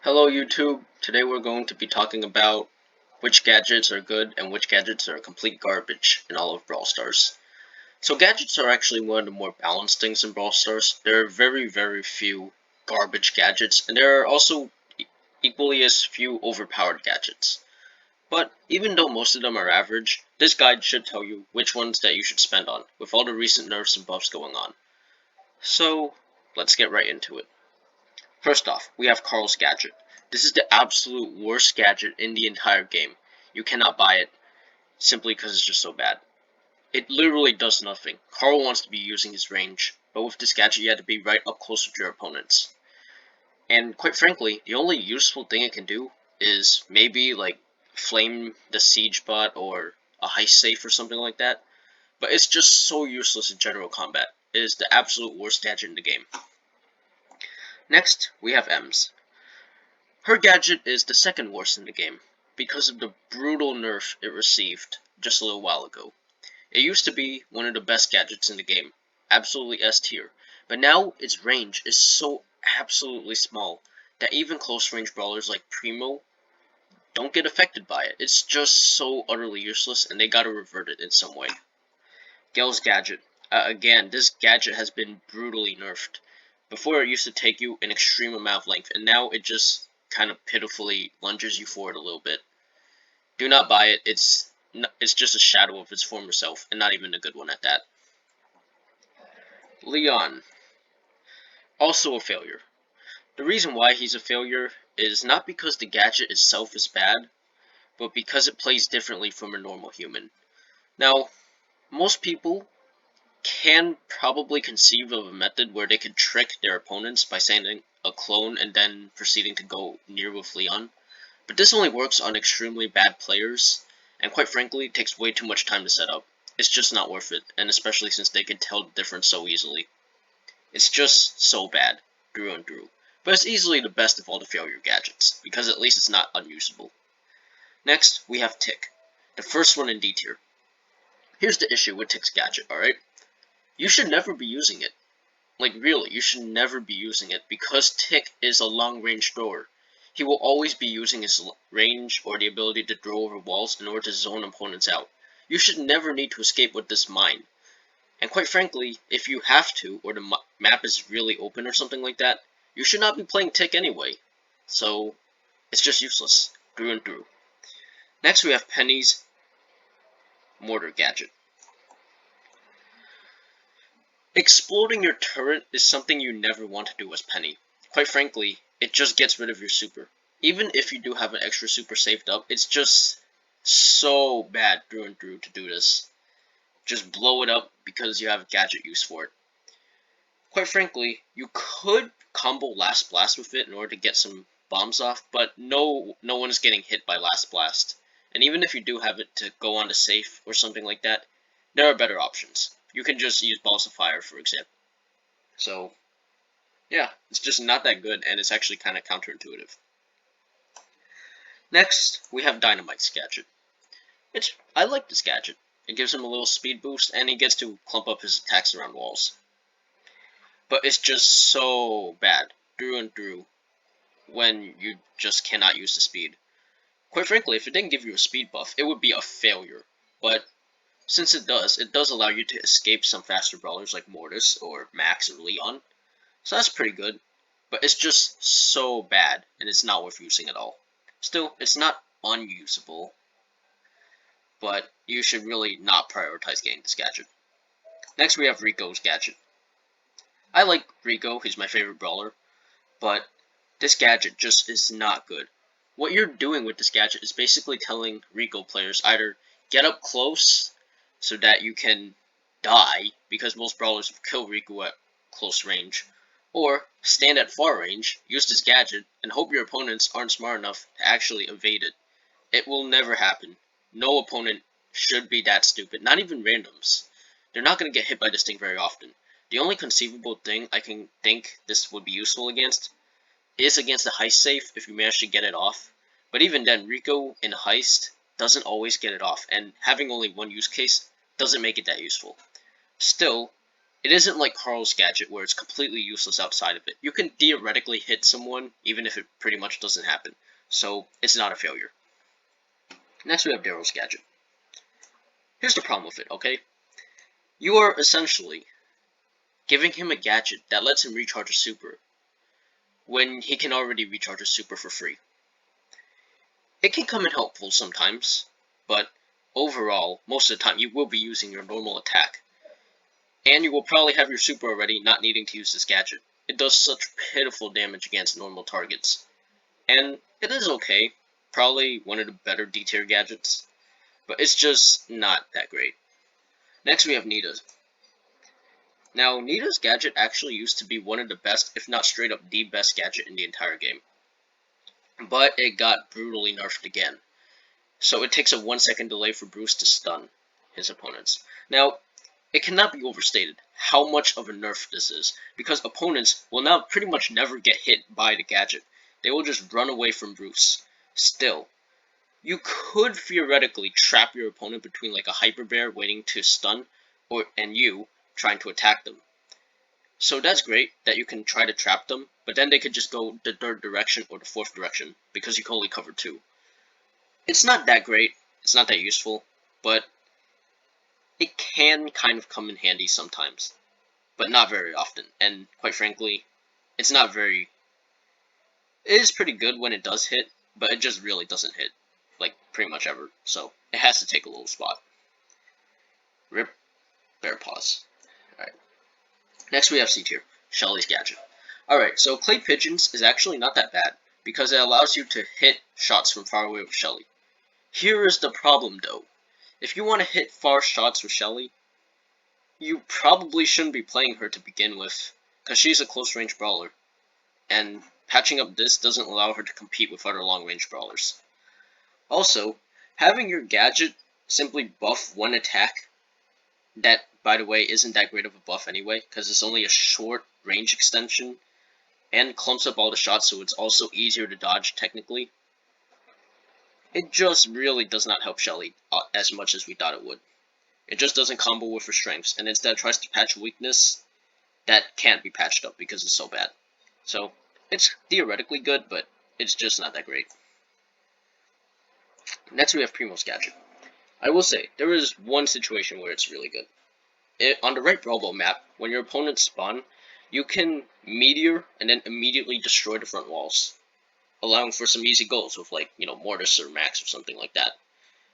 Hello YouTube, today we're going to be talking about which gadgets are good and which gadgets are complete garbage in all of Brawl Stars. So gadgets are actually one of the more balanced things in Brawl Stars. There are very few garbage gadgets, and there are also equally as few overpowered gadgets. But even though most of them are average, this guide should tell you which ones that you should spend on, with all the recent nerfs and buffs going on. So let's get right into it. First off, we have Carl's Gadget. This is the absolute worst gadget in the entire game. You cannot buy it simply because it's just so bad. It literally does nothing. Carl wants to be using his range, but with this gadget you have to be right up close with your opponents. And quite frankly, the only useful thing it can do is maybe like flame the siege bot or a heist safe or something like that. But it's just so useless in general combat. It is the absolute worst gadget in the game. Next, we have Ems. Her gadget is the second worst in the game, because of the brutal nerf it received just a little while ago. It used to be one of the best gadgets in the game, absolutely S tier, but now its range is so absolutely small that even close range brawlers like Primo don't get affected by it. It's just so utterly useless and they gotta revert it in some way. Gale's Gadget. Again, this gadget has been brutally nerfed. Before it used to take you an extreme amount of length, and now it just kind of pitifully lunges you forward a little bit. Do not buy it. It's just a shadow of its former self, and not even a good one at that. Leon, also a failure. The reason why he's a failure is not because the gadget itself is bad, but because it plays differently from a normal human. Now, most people can probably conceive of a method where they could trick their opponents by sending a clone and then proceeding to go near with Leon. But this only works on extremely bad players, and quite frankly, it takes way too much time to set up. It's just not worth it, and especially since they can tell the difference so easily. It's just so bad, through and through. But it's easily the best of all the failure gadgets, because at least it's not unusable. Next, we have Tick, the first one in D tier. Here's the issue with Tick's gadget, alright? You should never be using it. Like really, you should never be using it because Tick is a long-range thrower. He will always be using his range or the ability to throw over walls in order to zone opponents out. You should never need to escape with this mine. And quite frankly, if you have to, or the map is really open or something like that, you should not be playing Tick anyway. So, it's just useless, through and through. Next we have Penny's Mortar Gadget. Exploding your turret is something you never want to do as Penny. Quite frankly, it just gets rid of your super. Even if you do have an extra super saved up, it's just so bad through and through to do this. Just blow it up because you have gadget use for it. Quite frankly, you could combo Last Blast with it in order to get some bombs off, but no one is getting hit by Last Blast. And even if you do have it to go on to safe or something like that, there are better options. You can just use Balls of Fire, for example. So, yeah, it's just not that good, and it's actually kind of counterintuitive. Next, we have Dynamite's gadget. I like this gadget. It gives him a little speed boost, and he gets to clump up his attacks around walls. But it's just so bad, through and through, when you just cannot use the speed. Quite frankly, if it didn't give you a speed buff, it would be a failure. But since it does allow you to escape some faster brawlers like Mortis or Max or Leon. So that's pretty good. But it's just so bad, and it's not worth using at all. Still, it's not unusable, but you should really not prioritize getting this gadget. Next we have Rico's gadget. I like Rico, he's my favorite brawler, but this gadget just is not good. What you're doing with this gadget is basically telling Rico players either get up close so that you can die, because most brawlers will kill Rico at close range, or stand at far range, use this gadget, and hope your opponents aren't smart enough to actually evade it. It will never happen. No opponent should be that stupid, not even randoms. They're not going to get hit by this thing very often. The only conceivable thing I can think this would be useful against is against the heist safe if you manage to get it off. But even then, Rico in heist doesn't always get it off, and having only one use case doesn't make it that useful. Still, It isn't like Carl's gadget where it's completely useless outside of it. You can theoretically hit someone even if it pretty much doesn't happen, so it's not a failure. Next we have Daryl's gadget. Here's the problem with it, okay? You are essentially giving him a gadget that lets him recharge a super when he can already recharge a super for free. It can come in helpful sometimes, but overall, most of the time you will be using your normal attack. And you will probably have your super already, not needing to use this gadget. It does such pitiful damage against normal targets. And it is okay, probably one of the better D tier gadgets, but it's just not that great. Next we have Nita's. Now, Nita's gadget actually used to be one of the best, if not straight up the best gadget in the entire game. But it got brutally nerfed again. So it takes a 1-second delay for Bruce to stun his opponents. Now, it cannot be overstated how much of a nerf this is, because opponents will now pretty much never get hit by the gadget. They will just run away from Bruce. Still, you could theoretically trap your opponent between like a Hyper Bear waiting to stun, and you trying to attack them. So that's great that you can try to trap them, but then they could just go the third direction or the fourth direction, because you can only cover 2. It's not that great, it's not that useful, but it can kind of come in handy sometimes, but not very often, and quite frankly, it's not very... It is pretty good when it does hit, but it just really doesn't hit, like, pretty much ever, so it has to take a little spot. Rip Bear Paws. Alright. Next we have C tier, Shelly's gadget. Alright, so Clay Pigeons is actually not that bad, because it allows you to hit shots from far away with Shelly. Here is the problem though. If you want to hit far shots with Shelly, you probably shouldn't be playing her to begin with, because she's a close range brawler, and patching up this doesn't allow her to compete with other long range brawlers. Also, having your gadget simply buff one attack, that by the way isn't that great of a buff anyway, because it's only a short range extension, and clumps up all the shots so it's also easier to dodge technically. It just really does not help Shelly as much as we thought it would. It just doesn't combo with her strengths, and instead tries to patch a weakness that can't be patched up because it's so bad. So, it's theoretically good, but it's just not that great. Next we have Primo's gadget. I will say, there is one situation where it's really good. On the right Brawl map, when your opponents spawn, you can meteor and then immediately destroy the front walls, allowing for some easy goals with like, Mortis or Max or something like that.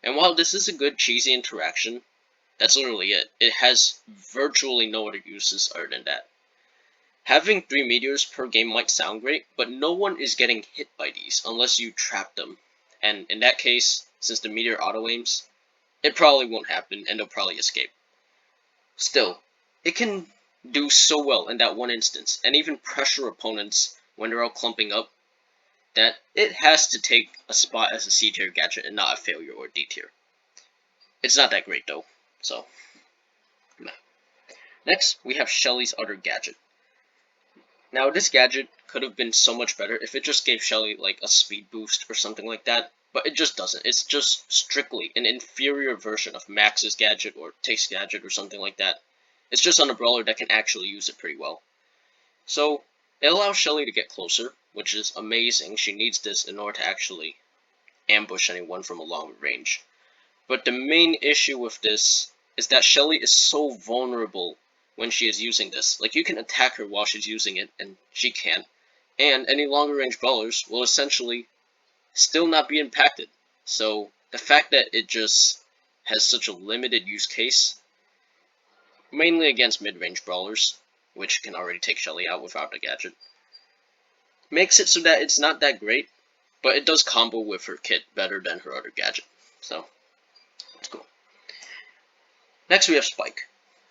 And while this is a good cheesy interaction, that's literally it. It has virtually no other uses other than that. Having 3 meteors per game might sound great, but no one is getting hit by these unless you trap them. And in that case, since the meteor auto-aims, it probably won't happen and they'll probably escape. Still, it can do so well in that one instance, and even pressure opponents when they're all clumping up, that it has to take a spot as a C tier gadget and not a failure or D tier. It's not that great though, so nah. Next, we have Shelly's other gadget. Now, this gadget could have been so much better if it just gave Shelly like a speed boost or something like that, but it just doesn't. It's just strictly an inferior version of Max's gadget or Take's gadget or something like that. It's just on a brawler that can actually use it pretty well. So, it allows Shelly to get closer, which is amazing. She needs this in order to actually ambush anyone from a long range. But the main issue with this is that Shelly is so vulnerable when she is using this. Like, you can attack her while she's using it, and she can't. And any longer range brawlers will essentially still not be impacted. So, the fact that it just has such a limited use case, mainly against mid-range brawlers, which can already take Shelly out without the gadget, makes it so that it's not that great, but it does combo with her kit better than her other gadget. So, that's cool. Next we have Spike.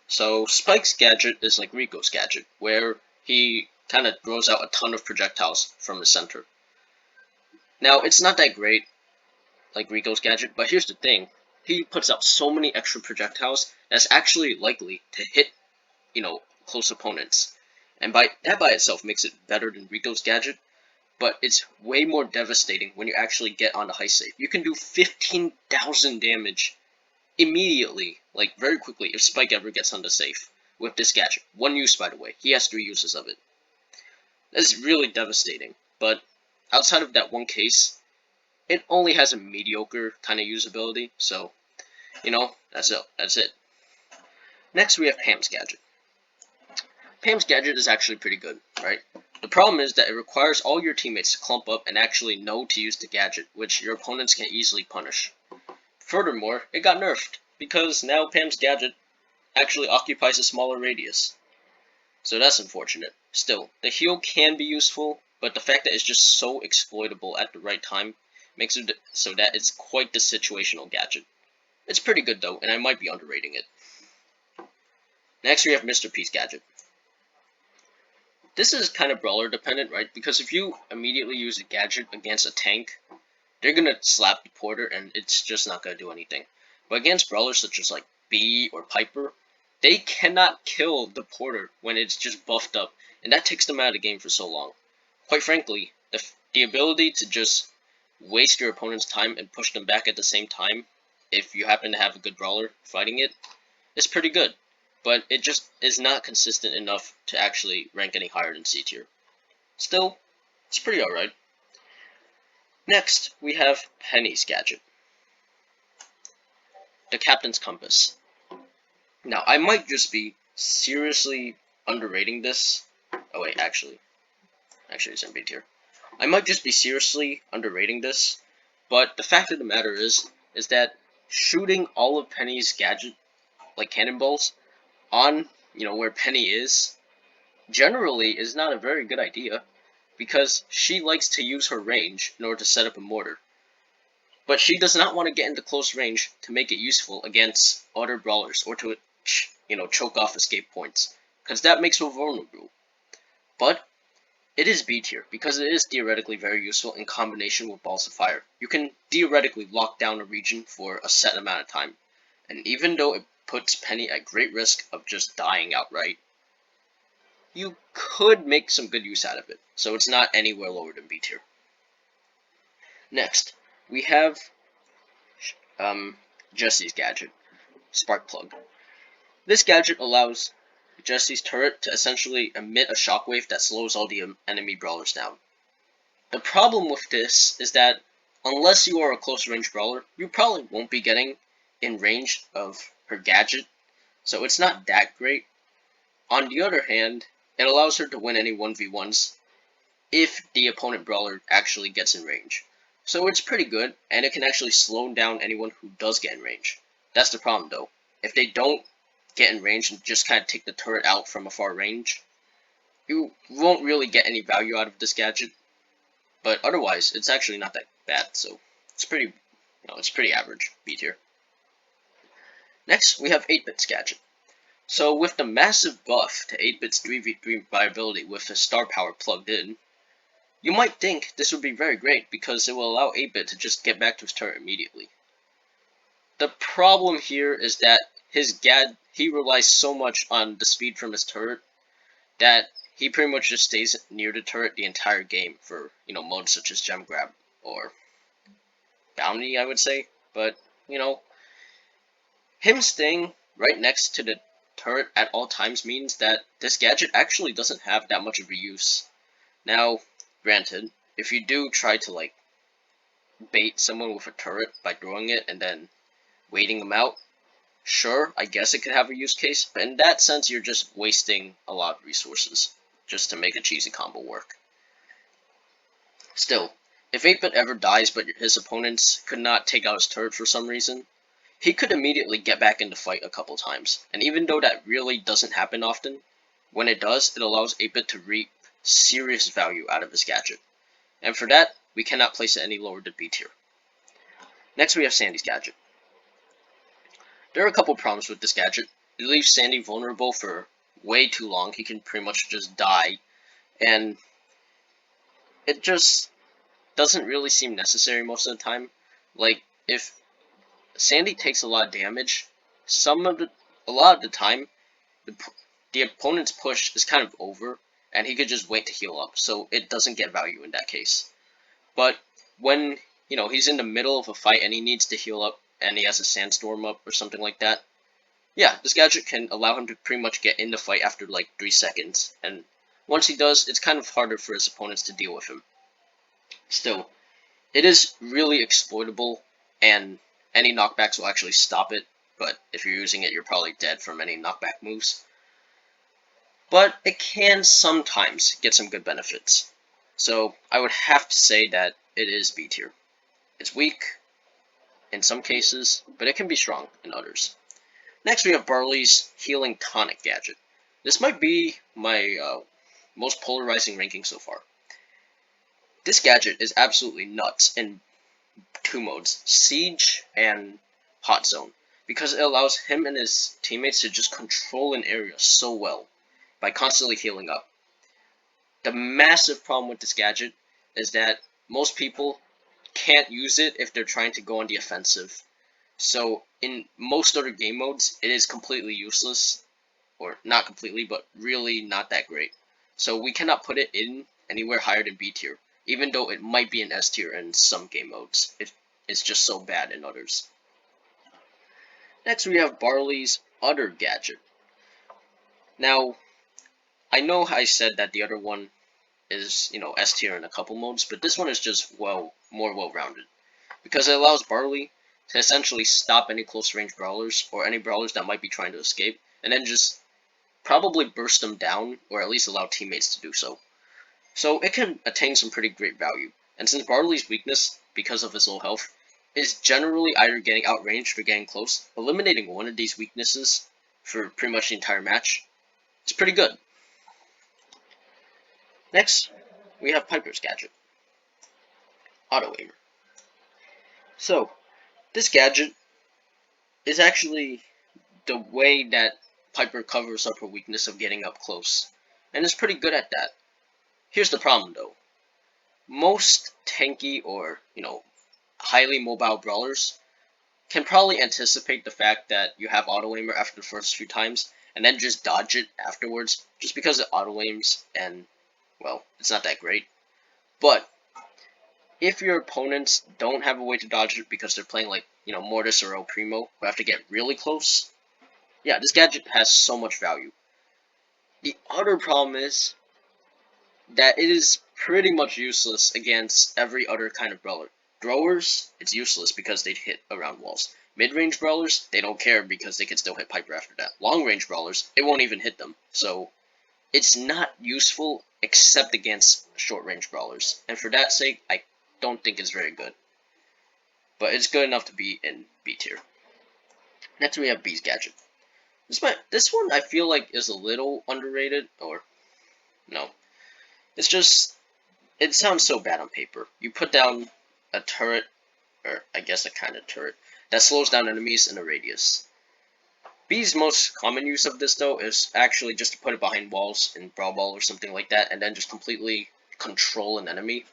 So, Spike's gadget is like Rico's gadget, where he kind of throws out a ton of projectiles from the center. Now, it's not that great, like Rico's gadget, but here's the thing. He puts out so many extra projectiles that's actually likely to hit, close opponents. And that by itself makes it better than Rico's gadget, but it's way more devastating when you actually get on the high save. You can do 15,000 damage immediately, like very quickly, if Spike ever gets on the safe. with this gadget. One use, by the way. He has 3 uses of it. That's really devastating, but outside of that one case, it only has a mediocre kind of usability, so, that's it. Next, we have Pam's Gadget. Pam's Gadget is actually pretty good, right? The problem is that it requires all your teammates to clump up and actually know to use the gadget, which your opponents can easily punish. Furthermore, it got nerfed, because now Pam's Gadget actually occupies a smaller radius. So that's unfortunate. Still, the heal can be useful, but the fact that it's just so exploitable at the right time makes it so that it's quite the situational gadget. It's pretty good though, and I might be underrating it. Next we have Mr. P's Gadget. This is kind of brawler dependent, right? Because if you immediately use a gadget against a tank, they're gonna slap the porter and it's just not gonna do anything. But against brawlers such as like Bee or Piper, they cannot kill the porter when it's just buffed up, and that takes them out of the game for so long. Quite frankly, the ability to just waste your opponent's time and push them back at the same time, if you happen to have a good brawler fighting it, is pretty good. But it just is not consistent enough to actually rank any higher than C tier. Still, it's pretty alright. Next, we have Penny's Gadget. The Captain's Compass. Now, I might just be seriously underrating this. Oh wait, actually it's in B tier. I might just be seriously underrating this, but the fact of the matter is that shooting all of Penny's gadget, like cannonballs, on, where Penny is, generally is not a very good idea, because she likes to use her range in order to set up a mortar. But she does not want to get into close range to make it useful against other brawlers, or to, choke off escape points, because that makes her vulnerable. But it is B tier, because it is theoretically very useful in combination with Balls of Fire. You can theoretically lock down a region for a set amount of time, and even though it puts Penny at great risk of just dying outright, you could make some good use out of it, so it's not anywhere lower than B tier. Next, we have Jesse's Gadget, Spark Plug. This gadget allows Jesse's turret to essentially emit a shockwave that slows all the enemy brawlers down. The problem with this is that unless you are a close range brawler, you probably won't be getting in range of her gadget, so it's not that great. On the other hand, it allows her to win any 1v1s if the opponent brawler actually gets in range. So it's pretty good, and it can actually slow down anyone who does get in range. That's the problem though. If they don't get in range and just kind of take the turret out from a far range, you won't really get any value out of this gadget. But otherwise, it's actually not that bad, so it's pretty, it's pretty average, B tier. Next, we have 8-Bit's Gadget. So with the massive buff to 8-Bit's 3v3 viability with his star power plugged in, you might think this would be very great because it will allow 8-Bit to just get back to his turret immediately. The problem here is that he relies so much on the speed from his turret that he pretty much just stays near the turret the entire game for, modes such as Gem Grab or Bounty, I would say. But, him staying right next to the turret at all times means that this gadget actually doesn't have that much of a use. Now, granted, if you do try to, bait someone with a turret by throwing it and then waiting them out, sure, I guess it could have a use case, but in that sense, you're just wasting a lot of resources just to make a cheesy combo work. Still, if 8-Bit ever dies but his opponents could not take out his turret for some reason, he could immediately get back into fight a couple times, and even though that really doesn't happen often, when it does, it allows 8-Bit to reap serious value out of his gadget, and for that, we cannot place it any lower than B tier. Next we have Sandy's Gadget. There are a couple problems with this gadget. It leaves Sandy vulnerable for way too long. He can pretty much just die, and it just doesn't really seem necessary most of the time. Like, if Sandy takes a lot of damage, a lot of the time, the opponent's push is kind of over, and he could just wait to heal up, so it doesn't get value in that case. But when, he's in the middle of a fight and he needs to heal up, and he has a sandstorm up or something like that, Yeah, this gadget can allow him to pretty much get in the fight after like 3 seconds, and once he does, it's kind of harder for his opponents to deal with him. Still, it is really exploitable, and any knockbacks will actually stop it, but if you're using it, you're probably dead from any knockback moves. But it can sometimes get some good benefits. So I would have to say that it is B tier. It's weak in some cases, but it can be strong in others. Next, we have Barley's Healing Tonic Gadget. This might be my most polarizing ranking so far. This gadget is absolutely nuts in two modes, Siege and Hot Zone, because it allows him and his teammates to just control an area so well by constantly healing up. The massive problem with this gadget is that most people can't use it if they're trying to go on the offensive. So in most other game modes, it is completely useless, or not completely, but really not that great. So we cannot put it in anywhere higher than B tier, even though it might be an S tier in some game modes. It's just so bad in others. Next we have Barley's Other Gadget. Now, I know I said that the other one is, S tier in a couple modes, but this one is just more well-rounded, because it allows Barley to essentially stop any close-range brawlers, or any brawlers that might be trying to escape, and then just probably burst them down, or at least allow teammates to do so. So it can attain some pretty great value, and since Barley's weakness, because of his low health, is generally either getting outranged or getting close, eliminating one of these weaknesses for pretty much the entire match is pretty good. Next, we have Piper's Gadget, Auto Aimer. So, this gadget is actually the way that Piper covers up her weakness of getting up close, and is pretty good at that. Here's the problem though. Most tanky or, highly mobile brawlers can probably anticipate the fact that you have auto aimer after the first few times, and then just dodge it afterwards, just because it auto aims, and, well, it's not that great. But if your opponents don't have a way to dodge it because they're playing like, Mortis or El Primo, who have to get really close, yeah, this gadget has so much value. The other problem is that it is pretty much useless against every other kind of brawler. Throwers, it's useless because they hit around walls. Mid-range brawlers, they don't care because they can still hit Piper after that. Long-range brawlers, it won't even hit them. So, it's not useful except against short-range brawlers. And for that sake, I don't think it's very good. But it's good enough to be in B tier. Next we have B's Gadget. This one I feel like is a little underrated, or no. It's just, it sounds so bad on paper. You put down a turret, or I guess a kind of turret, that slows down enemies in a radius. B's most common use of this though is actually just to put it behind walls in Brawl or something like that, and then just completely control an enemy.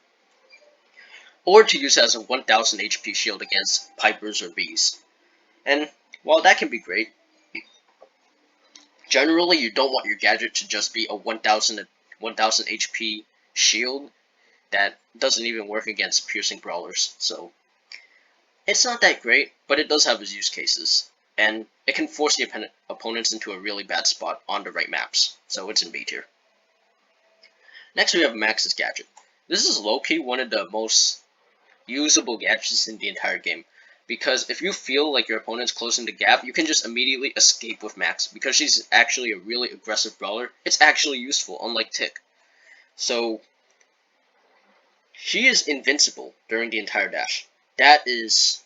Or to use it as a 1000 HP shield against Pipers or B's. And while that can be great, generally you don't want your gadget to just be a 1000 HP shield that doesn't even work against piercing brawlers. So it's not that great, but it does have its use cases, and it can force the opponents into a really bad spot on the right maps, so it's in B tier. Next we have Max's Gadget. This is low-key one of the most usable gadgets in the entire game, because if you feel like your opponent's closing the gap, you can just immediately escape with Max. Because she's actually a really aggressive brawler, it's actually useful, unlike Tick. So she is invincible during the entire dash. That is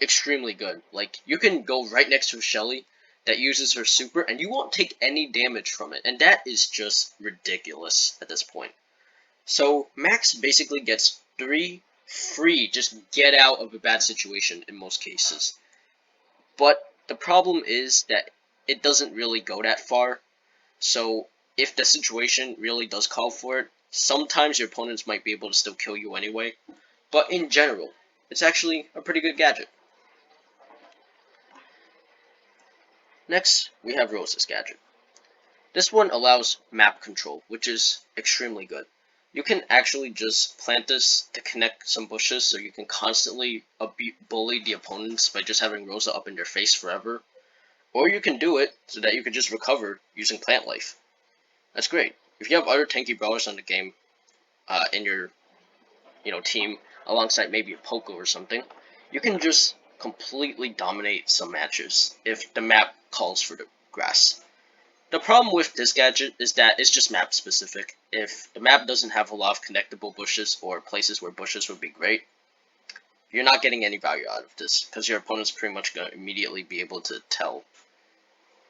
extremely good. Like, you can go right next to a Shelly that uses her super, and you won't take any damage from it, and that is just ridiculous at this point. So Max basically gets 3 free just get out of a bad situation in most cases. But the problem is that it doesn't really go that far. So if the situation really does call for it, sometimes your opponents might be able to still kill you anyway. But in general, it's actually a pretty good gadget. Next, we have Rose's Gadget. This one allows map control, which is extremely good. You can actually just plant this to connect some bushes, so you can constantly bully the opponents by just having Rosa up in their face forever. Or you can do it so that you can just recover using plant life. That's great. If you have other tanky brawlers on the game in your team alongside maybe a Poco or something, you can just completely dominate some matches if the map calls for the grass. The problem with this gadget is that it's just map specific. If the map doesn't have a lot of connectable bushes or places where bushes would be great, you're not getting any value out of this because your opponent's pretty much going to immediately be able to tell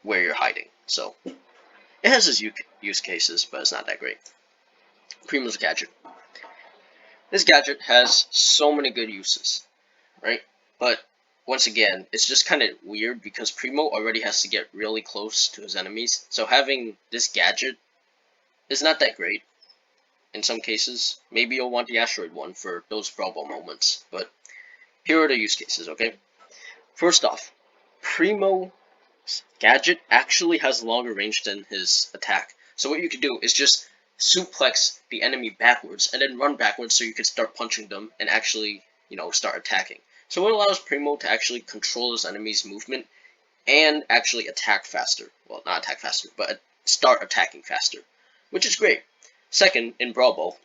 where you're hiding. So it has its use cases, but it's not that great. Primo's Gadget. This gadget has so many good uses, right? But once again, it's just kind of weird because Primo already has to get really close to his enemies, so having this gadget is not that great in some cases. Maybe you'll want the asteroid one for those Brawl moments, but here are the use cases, okay? First off, Primo's gadget actually has longer range than his attack, so what you can do is just suplex the enemy backwards and then run backwards so you can start punching them and actually, start attacking. So it allows Primo to actually control his enemy's movement and actually attack faster. Well, not attack faster, but start attacking faster, which is great. Second, in Brawl Ball,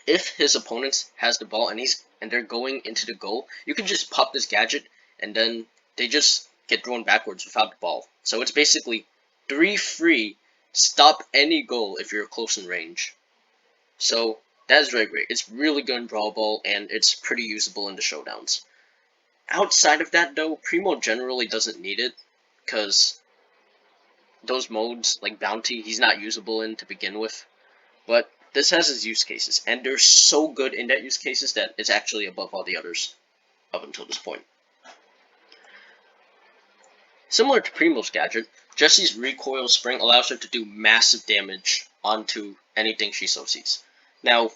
if his opponent has the ball and they're going into the goal, you can just pop this gadget and then they just get thrown backwards without the ball. So it's basically 3 free, stop any goal if you're close in range. So that's very great. It's really good in Brawl Ball and it's pretty usable in the showdowns. Outside of that though, Primo generally doesn't need it because those modes like Bounty he's not usable in to begin with. But this has its use cases, and they're so good in that use cases that it's actually above all the others up until this point. Similar to Primo's gadget, Jessie's recoil spring allows her to do massive damage onto anything she so sees. Now,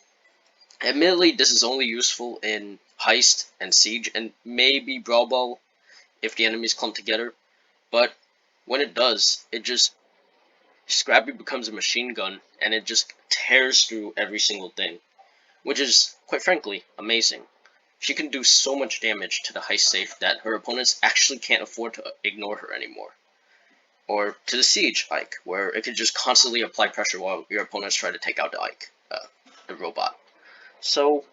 admittedly, this is only useful in Heist and Siege, and maybe Brawl Ball if the enemies clump together, but when it does, Scrappy becomes a machine gun, and it just tears through every single thing, which is, quite frankly, amazing. She can do so much damage to the heist safe that her opponents actually can't afford to ignore her anymore. Or to the Siege Ike, where it can just constantly apply pressure while your opponents try to take out the Ike, the robot. So,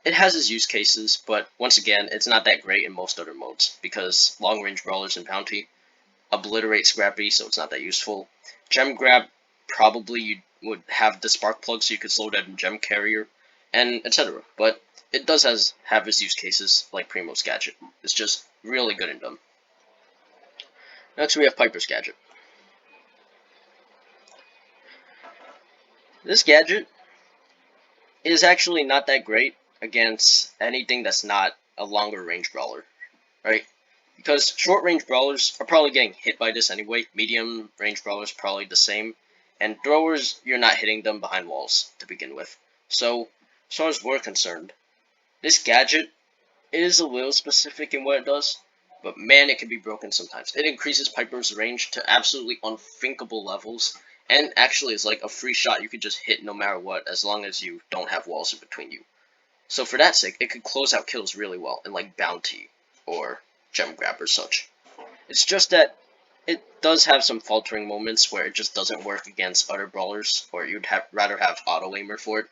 it has its use cases, but once again, it's not that great in most other modes, because long-range brawlers and Bounty obliterate Scrappy, so it's not that useful. Gem Grab, probably you would have the Spark Plug so you could slow down Gem Carrier, and etc. But it does have its use cases, like Primo's Gadget. It's just really good in them. Next we have Piper's Gadget. This gadget is actually not that great against anything that's not a longer range brawler, right? Because short range brawlers are probably getting hit by this anyway, medium range brawlers probably the same, and throwers, you're not hitting them behind walls to begin with. So, as far as we're concerned, this gadget is a little specific in what it does, but man, it can be broken sometimes. It increases Piper's range to absolutely unthinkable levels, and actually is like a free shot you could just hit no matter what, as long as you don't have walls in between you. So for that sake, it could close out kills really well in like Bounty or Gem Grab or such. It's just that it does have some faltering moments where it just doesn't work against other brawlers, or you'd rather have auto aimer for it.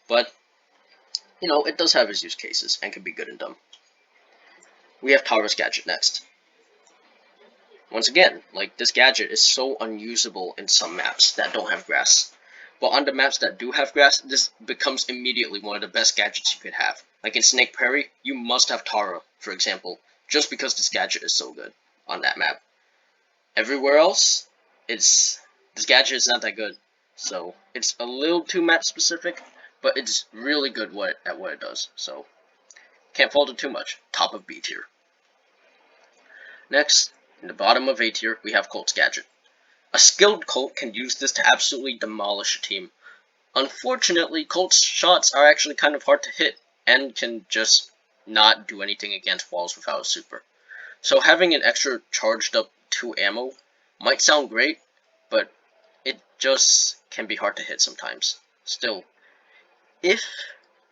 But it does have its use cases and can be good and dumb. We have Tara's Gadget next. Once again, like this gadget is so unusable in some maps that don't have grass. But on the maps that do have grass, this becomes immediately one of the best gadgets you could have. Like in Snake Prairie, you must have Tara, for example, just because this gadget is so good on that map. Everywhere else, this gadget is not that good. So it's a little too map specific, but it's really good at what it does. So can't fault it too much. Top of B tier. Next, in the bottom of A tier, we have Colt's Gadget. A skilled Colt can use this to absolutely demolish a team. Unfortunately, Colt's shots are actually kind of hard to hit, and can just not do anything against walls without a super. So having an extra charged up 2 ammo might sound great, but it just can be hard to hit sometimes. Still, if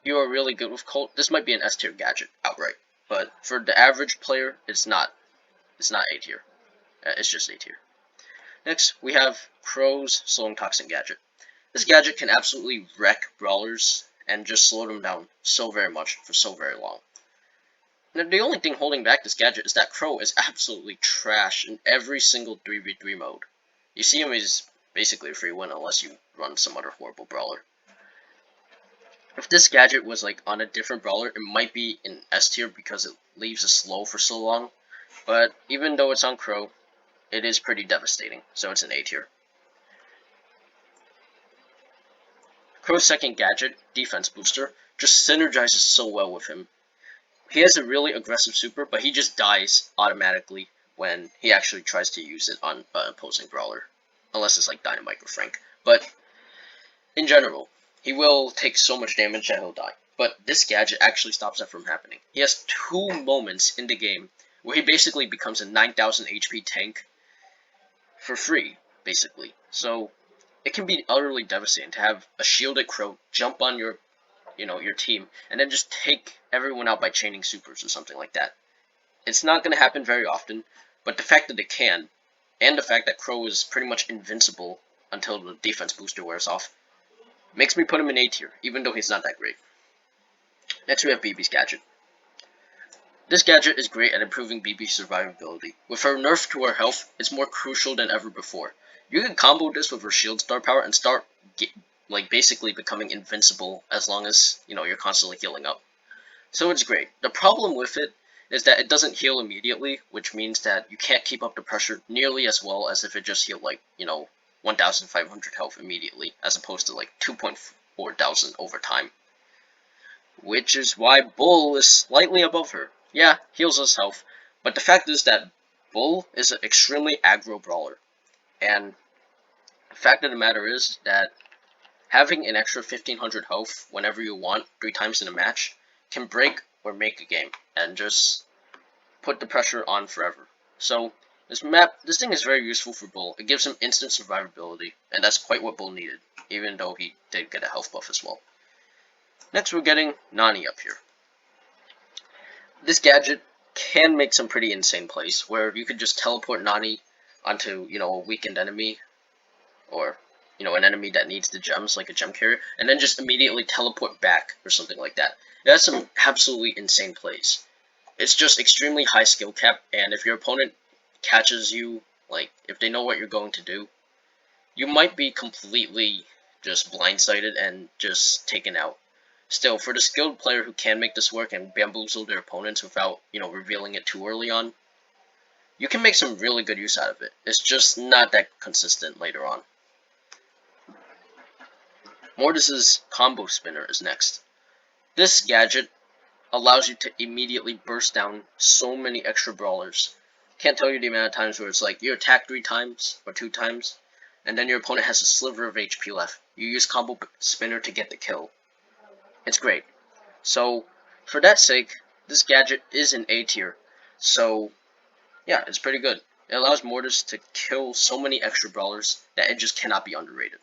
you are really good with Colt, this might be an S tier gadget outright. But for the average player, it's not A tier. It's just A tier. Next, we have Crow's Slowing Toxin Gadget. This gadget can absolutely wreck brawlers and just slow them down so very much for so very long. Now, the only thing holding back this gadget is that Crow is absolutely trash in every single 3v3 mode. You see him as basically a free win unless you run some other horrible brawler. If this gadget was like on a different brawler, it might be in S tier because it leaves us slow for so long. But even though it's on Crow, it is pretty devastating, so it's an A tier. Crow's second gadget, Defense Booster, just synergizes so well with him. He has a really aggressive super, but he just dies automatically when he actually tries to use it on an opposing brawler. Unless it's like Dynamite or Frank. But in general, he will take so much damage that he'll die. But this gadget actually stops that from happening. He has 2 moments in the game where he basically becomes a 9,000 HP tank for free, basically. So it can be utterly devastating to have a shielded Crow jump on your team and then just take everyone out by chaining supers or something like that. It's not going to happen very often, but the fact that it can, and the fact that Crow is pretty much invincible until the defense booster wears off, makes me put him in A tier, even though he's not that great. Next we have BB's gadget. This gadget is great at improving BB's survivability. With her nerf to her health, it's more crucial than ever before. You can combo this with her shield star power and start basically becoming invincible as long as you're constantly healing up. So it's great. The problem with it is that it doesn't heal immediately, which means that you can't keep up the pressure nearly as well as if it just healed 1,500 health immediately, as opposed to 2.4 thousand over time. Which is why Bull is slightly above her. Yeah, heals us health, but the fact is that Bull is an extremely aggro brawler, and the fact of the matter is that having an extra 1,500 health whenever you want, 3 times in a match, can break or make a game, and just put the pressure on forever. So this thing is very useful for Bull. It gives him instant survivability, and that's quite what Bull needed, even though he did get a health buff as well. Next we're getting Nani up here. This gadget can make some pretty insane plays, where you could just teleport Nani onto, a weakened enemy, or, an enemy that needs the gems, like a gem carrier, and then just immediately teleport back, or something like that. It has some absolutely insane plays. It's just extremely high skill cap, and if your opponent catches you, if they know what you're going to do, you might be completely just blindsided and just taken out. Still, for the skilled player who can make this work and bamboozle their opponents without, revealing it too early on, you can make some really good use out of it. It's just not that consistent later on. Mortis's Combo Spinner is next. This gadget allows you to immediately burst down so many extra brawlers. Can't tell you the amount of times where it's you attack 3 times or 2 times, and then your opponent has a sliver of HP left. You use Combo Spinner to get the kill. It's great. So, for that sake, this gadget is an A tier. So, yeah, it's pretty good. It allows Mortis to kill so many extra brawlers that it just cannot be underrated.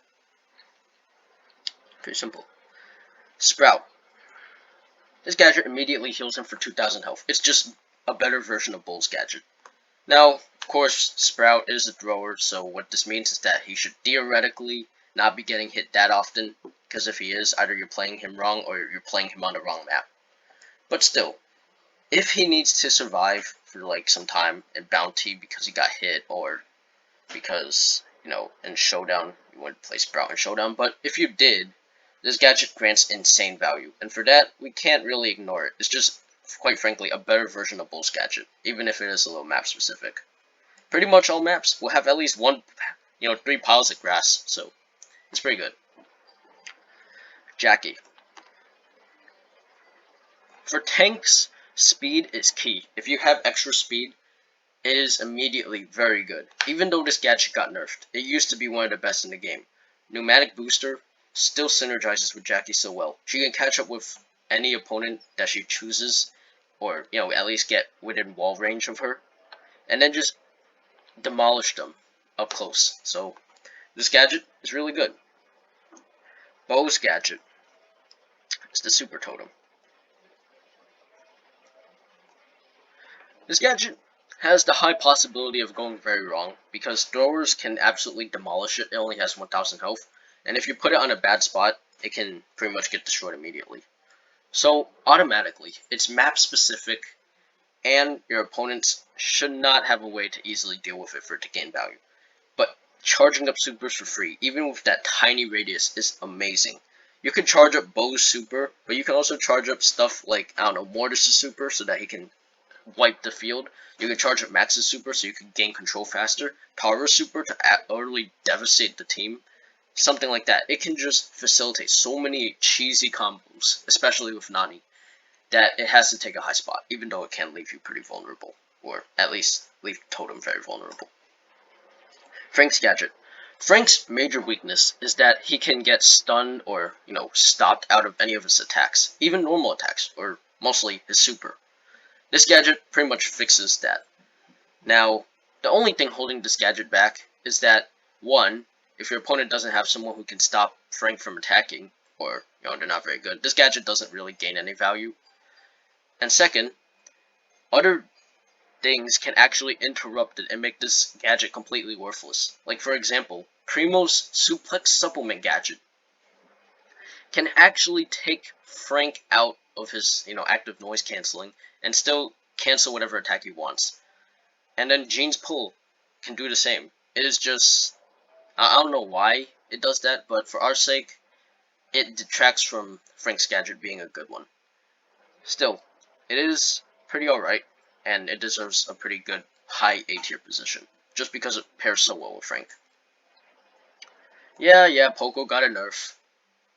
Pretty simple. Sprout. This gadget immediately heals him for 2,000 health. It's just a better version of Bull's gadget. Now, of course, Sprout is a thrower, so what this means is that he should theoretically not be getting hit that often, because if he is, either you're playing him wrong or you're playing him on the wrong map. But still, if he needs to survive for some time in Bounty because he got hit, or because, in Showdown, you wouldn't play Sprout in Showdown, but if you did, this gadget grants insane value, and for that, we can't really ignore it. It's just, quite frankly, a better version of Bull's gadget, even if it is a little map specific. Pretty much all maps will have at least 3 piles of grass, so it's pretty good. Jackie. For tanks, speed is key. If you have extra speed, it is immediately very good. Even though this gadget got nerfed, it used to be one of the best in the game. Pneumatic Booster still synergizes with Jackie so well. She can catch up with any opponent that she chooses, or, at least get within wall range of her, and then just demolish them up close. So, this gadget is really good. Bo's gadget is the Super Totem. This gadget has the high possibility of going very wrong, because throwers can absolutely demolish it. It only has 1000 health, and if you put it on a bad spot, it can pretty much get destroyed immediately. So, automatically, it's map specific, and your opponents should not have a way to easily deal with it for it to gain value. But charging up supers for free, even with that tiny radius, is amazing. You can charge up Bo's super, but you can also charge up stuff like, I don't know, Mortis's super, so that he can wipe the field. You can charge up Max's super, so you can gain control faster. Tara's super to utterly devastate the team. Something like that. It can just facilitate so many cheesy combos, especially with Nani, that it has to take a high spot, even though it can leave you pretty vulnerable. Or at least leave Totem very vulnerable. Frank's Gadget. Frank's major weakness is that he can get stunned or, stopped out of any of his attacks, even normal attacks, or mostly his super. This gadget pretty much fixes that. Now, the only thing holding this gadget back is that, one, if your opponent doesn't have someone who can stop Frank from attacking, or, they're not very good, this gadget doesn't really gain any value. And second, other things can actually interrupt it and make this gadget completely worthless. Like, for example, Primo's Suplex Supplement gadget can actually take Frank out of his, active noise canceling and still cancel whatever attack he wants. And then Jean's pull can do the same. It is just, I don't know why it does that, but for our sake, it detracts from Frank's gadget being a good one. Still, it is pretty alright, and it deserves a pretty good high A tier position, just because it pairs so well with Frank. Yeah, Poco got a nerf,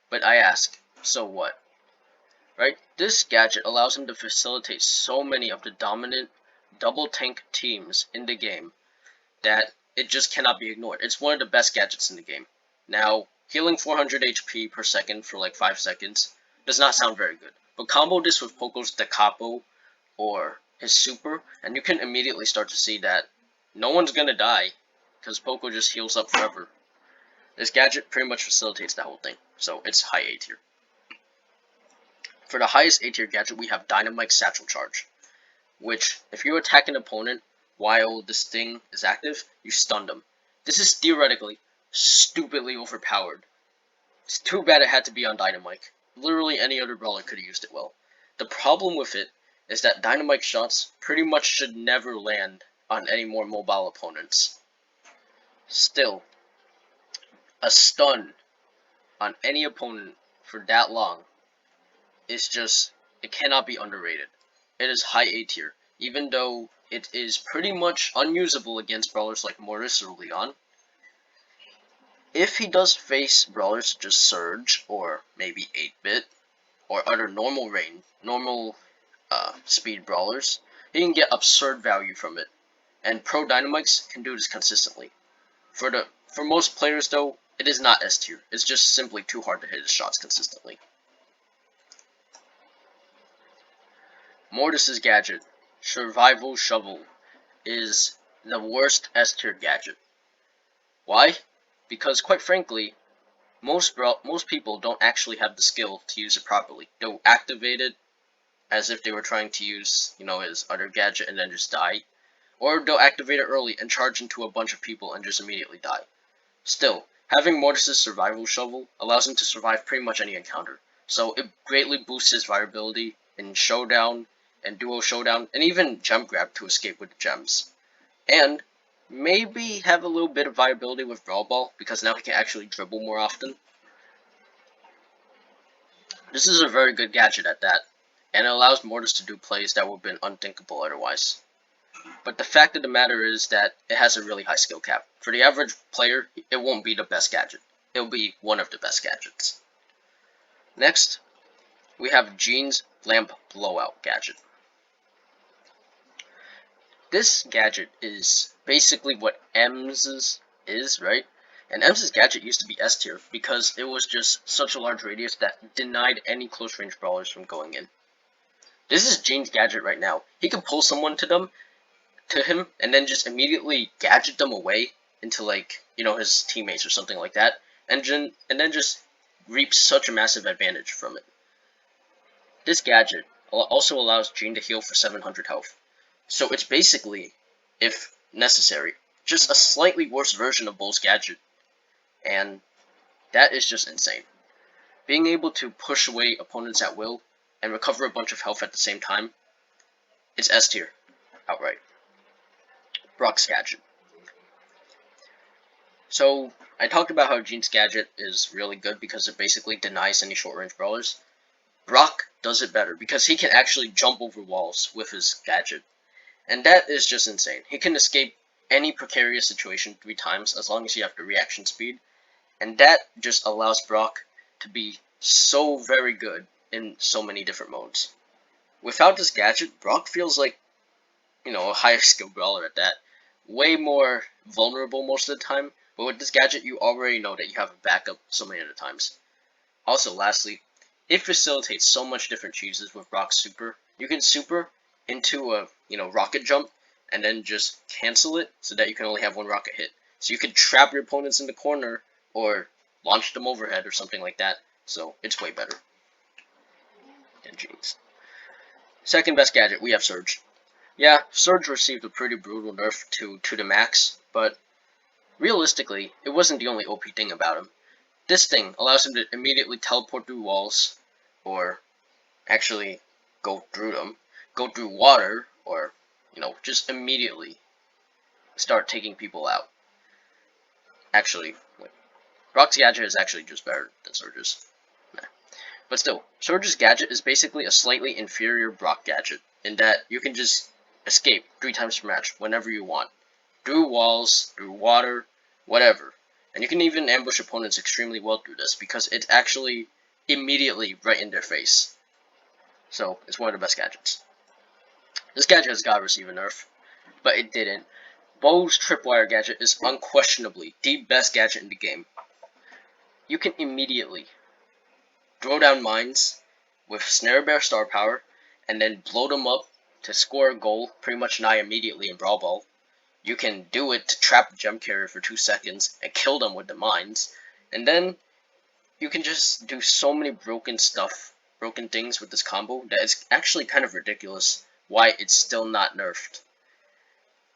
but I ask, so what? Right? This gadget allows him to facilitate so many of the dominant double tank teams in the game that it just cannot be ignored. It's one of the best gadgets in the game. Now, healing 400 HP per second for like 5 seconds does not sound very good, but combo this with Poco's Da Capo or his super, and you can immediately start to see that no one's gonna die, because Poco just heals up forever. This gadget pretty much facilitates that whole thing, so it's high A tier. For the highest A tier gadget, we have Dynamite Satchel Charge, which, if you attack an opponent while this thing is active, you stun them. This is theoretically stupidly overpowered. It's too bad it had to be on Dynamite. Literally any other brawler could have used it well. The problem with it is that Dynamite shots pretty much should never land on any more mobile opponents. Still, a stun on any opponent for that long is just, it cannot be underrated. It is high A tier, even though it is pretty much unusable against brawlers like Mortis or Leon. If he does face brawlers such as Surge, or maybe 8-bit, or other normal speed brawlers, he can get absurd value from it, and Pro Dynamites can do this consistently. For most players though, it is not S tier, it's just simply too hard to hit his shots consistently. Mortis's gadget, Survival Shovel, is the worst S tier gadget. Why? Because quite frankly, most people don't actually have the skill to use it properly. They'll activate it as if they were trying to use, his other gadget and then just die. Or they'll activate it early and charge into a bunch of people and just immediately die. Still, having Mortis's Survival Shovel allows him to survive pretty much any encounter. So it greatly boosts his viability in Showdown and Duo Showdown, and even Gem Grab to escape with the gems. And maybe have a little bit of viability with Brawl Ball, because now he can actually dribble more often. This is a very good gadget at that, and it allows Mortis to do plays that would have been unthinkable otherwise. But the fact of the matter is that it has a really high skill cap. For the average player, it won't be the best gadget. It will be one of the best gadgets. Next, we have Jean's Lamp Blowout gadget. This gadget is basically what Ems's is, right? And Ems's gadget used to be S tier because it was just such a large radius that denied any close range brawlers from going in. This is Jean's gadget right now. He can pull someone to him and then just immediately gadget them away into, like, his teammates or something like that, and then just reap such a massive advantage from it. This gadget also allows Jean to heal for 700 health. So it's basically if necessary. Just a slightly worse version of Bull's Gadget, and that is just insane. Being able to push away opponents at will and recover a bunch of health at the same time, it's S tier, outright. Brock's Gadget. So, I talked about how Jean's Gadget is really good because it basically denies any short-range brawlers. Brock does it better because he can actually jump over walls with his gadget. And that is just insane. He can escape any precarious situation 3 times as long as you have the reaction speed. And that just allows Brock to be so very good in so many different modes. Without this gadget, Brock feels like, a higher skill brawler at that. Way more vulnerable most of the time. But with this gadget, you already know that you have a backup so many other times. Also, lastly, it facilitates so much different cheeses with Brock's super. You can super into a, rocket jump and then just cancel it so that you can only have 1 rocket hit. So you can trap your opponents in the corner or launch them overhead or something like that. So it's way better than Jean's. Second best gadget, we have Surge. Yeah, Surge received a pretty brutal nerf to the max, but realistically, it wasn't the only OP thing about him. This thing allows him to immediately teleport through walls, or actually go through them, go through water, or, just immediately start taking people out. Actually, Brock's Gadget is actually just better than Surge's. Nah. But still, Surge's Gadget is basically a slightly inferior Brock Gadget, in that you can just escape 3 times per match whenever you want. Through walls, through water, whatever. And you can even ambush opponents extremely well through this, because it's actually immediately right in their face. So, it's one of the best gadgets. This gadget has got to receive a nerf, but it didn't. Bo's Tripwire gadget is unquestionably the best gadget in the game. You can immediately throw down mines with Snare Bear star power, and then blow them up to score a goal pretty much nigh immediately in Brawl Ball. You can do it to trap the gem carrier for 2 seconds and kill them with the mines, and then you can just do so many broken things with this combo that it's actually kind of ridiculous why it's still not nerfed.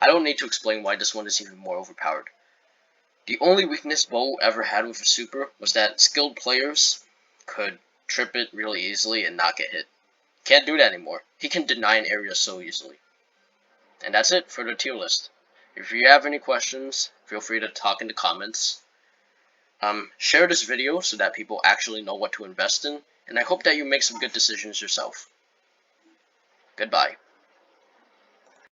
I don't need to explain why this one is even more overpowered. The only weakness Bo ever had with a super was that skilled players could trip it really easily and not get hit. Can't do that anymore. He can deny an area so easily. And that's it for the tier list. If you have any questions, feel free to talk in the comments. Share this video so that people actually know what to invest in, and I hope that you make some good decisions yourself. Goodbye.